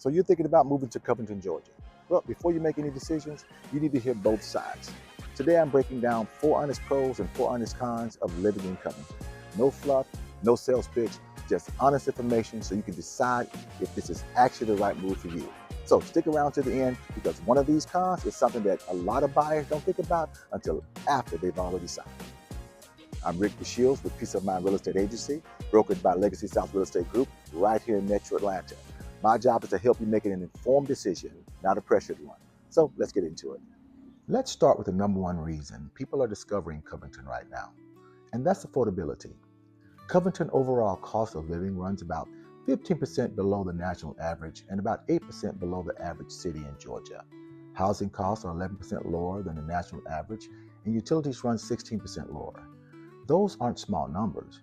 So you're thinking about moving to Covington, Georgia. Well, before you make any decisions, you need to hear both sides. Today I'm breaking down 4 honest pros and 4 honest cons of living in Covington. No fluff, no sales pitch, just honest information so you can decide if this is actually the right move for you. So stick around to the end because one of these cons is something that a lot of buyers don't think about until after they've already signed. I'm Rick DeShields with Peace of Mind Real Estate Agency, brokered by Legacy South Real Estate Group, right here in Metro Atlanta. My job is to help you make an informed decision, not a pressured one. So let's get into it. Let's start with the number one reason people are discovering Covington right now, and that's affordability. Covington overall cost of living runs about 15% below the national average and about 8% below the average city in Georgia. Housing costs are 11% lower than the national average, and utilities run 16% lower. Those aren't small numbers.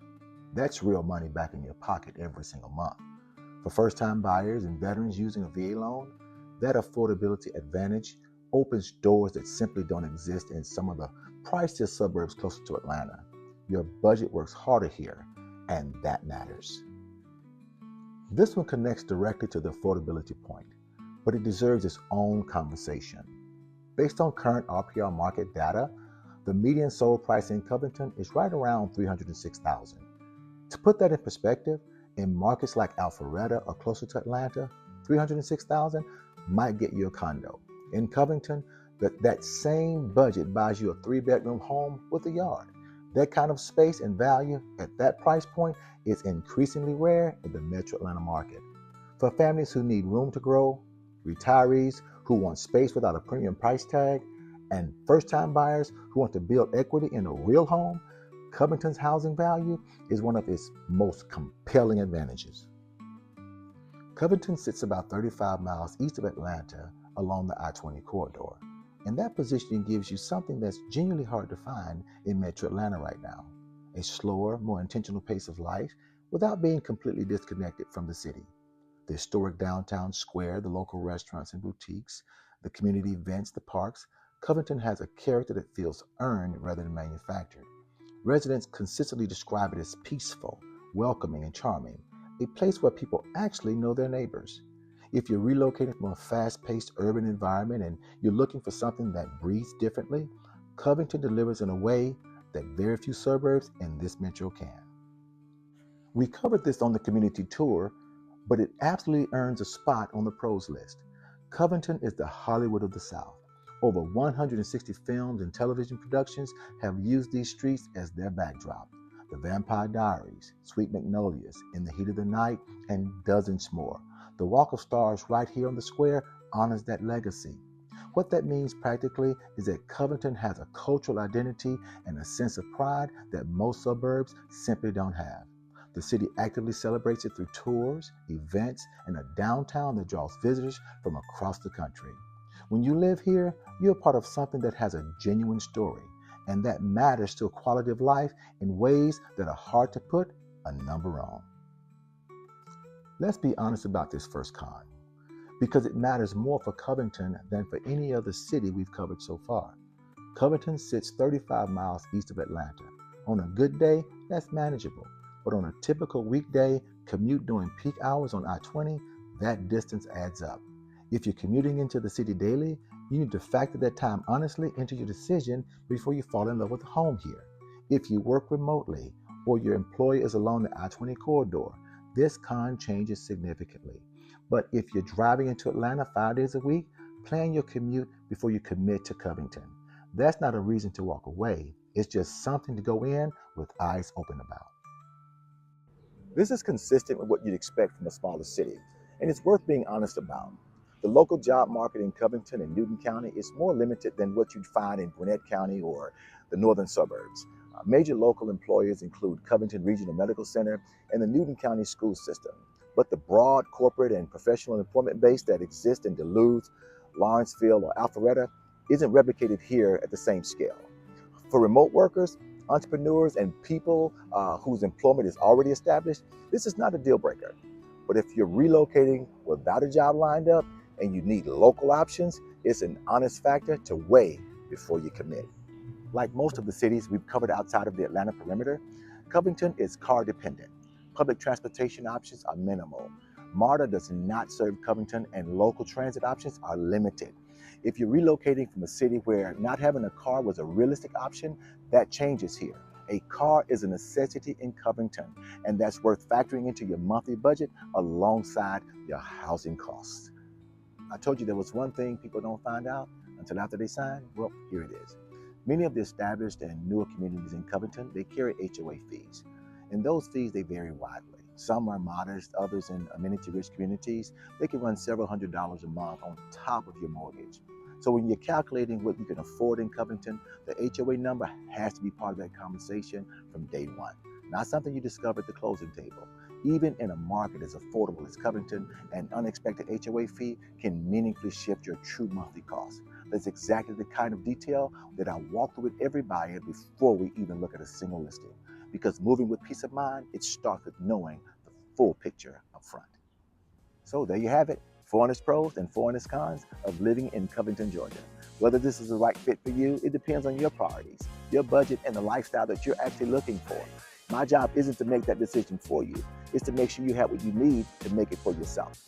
That's real money back in your pocket every single month. For first-time buyers and veterans using a VA loan, that affordability advantage opens doors that simply don't exist in some of the priciest suburbs closer to Atlanta. Your budget works harder here, and that matters. This one connects directly to the affordability point, but it deserves its own conversation. Based on current RPR market data, the median sold price in Covington is right around $306,000. To put that in perspective, in markets like Alpharetta or closer to Atlanta, $306,000 might get you a condo. In Covington, that same budget buys you a 3-bedroom home with a yard. That kind of space and value at that price point is increasingly rare in the Metro Atlanta market. For families who need room to grow, retirees who want space without a premium price tag, and first-time buyers who want to build equity in a real home, Covington's housing value is one of its most compelling advantages. Covington sits about 35 miles east of Atlanta along the I-20 corridor, and that positioning gives you something that's genuinely hard to find in Metro Atlanta right now: a slower, more intentional pace of life without being completely disconnected from the city. The historic downtown square, the local restaurants and boutiques, the community events, the parks, Covington has a character that feels earned rather than manufactured. Residents consistently describe it as peaceful, welcoming, and charming, a place where people actually know their neighbors. If you're relocating from a fast-paced urban environment and you're looking for something that breathes differently, Covington delivers in a way that very few suburbs in this metro can. We covered this on the community tour, but it absolutely earns a spot on the pros list. Covington is the Hollywood of the South. Over 160 films and television productions have used these streets as their backdrop. The Vampire Diaries, Sweet Magnolias, In the Heat of the Night, and dozens more. The Walk of Stars right here on the square honors that legacy. What that means practically is that Covington has a cultural identity and a sense of pride that most suburbs simply don't have. The city actively celebrates it through tours, events, and a downtown that draws visitors from across the country. When you live here, you're part of something that has a genuine story, and that matters to a quality of life in ways that are hard to put a number on. Let's be honest about this first con, because it matters more for Covington than for any other city we've covered so far. Covington sits 35 miles east of Atlanta. On a good day, that's manageable, but on a typical weekday commute during peak hours on I-20, that distance adds up. If you're commuting into the city daily, you need to factor that time honestly into your decision before you fall in love with a home here. If you work remotely or your employer is along the I-20 corridor, this con changes significantly. But if you're driving into Atlanta 5 days a week, plan your commute before you commit to Covington. That's not a reason to walk away. It's just something to go in with eyes open about. This is consistent with what you'd expect from a smaller city, and it's worth being honest about. The local job market in Covington and Newton County is more limited than what you'd find in Gwinnett County or the northern suburbs. Major local employers include Covington Regional Medical Center and the Newton County School System. But the broad corporate and professional employment base that exists in Duluth, Lawrenceville, or Alpharetta isn't replicated here at the same scale. For remote workers, entrepreneurs, and people whose employment is already established, this is not a deal breaker. But if you're relocating without a job lined up, and you need local options, it's an honest factor to weigh before you commit. Like most of the cities we've covered outside of the Atlanta perimeter, Covington is car dependent. Public transportation options are minimal. MARTA does not serve Covington, and local transit options are limited. If you're relocating from a city where not having a car was a realistic option, that changes here. A car is a necessity in Covington, and that's worth factoring into your monthly budget alongside your housing costs. I told you there was one thing people don't find out until after they sign. Well, here it is. Many of the established and newer communities in Covington, they carry HOA fees. And those fees, they vary widely. Some are modest, others in amenity-rich communities, they can run several $100s a month on top of your mortgage. So when you're calculating what you can afford in Covington, the HOA number has to be part of that conversation from day one, not something you discover at the closing table. Even in a market as affordable as Covington, an unexpected HOA fee can meaningfully shift your true monthly cost. That's exactly the kind of detail that I walk through with every buyer before we even look at a single listing. Because moving with peace of mind, it starts with knowing the full picture up front. So there you have it, 4 honest pros and 4 honest cons of living in Covington, Georgia. Whether this is the right fit for you, it depends on your priorities, your budget, and the lifestyle that you're actually looking for. My job isn't to make that decision for you. It's to make sure you have what you need to make it for yourself.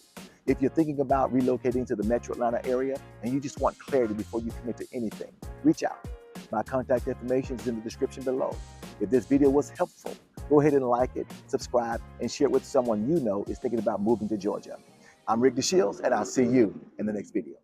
If you're thinking about relocating to the Metro Atlanta area and you just want clarity before you commit to anything, reach out. My contact information is in the description below. If this video was helpful, go ahead and like it, subscribe, and share it with someone you know is thinking about moving to Georgia. I'm Rick DeShields, and I'll see you in the next video.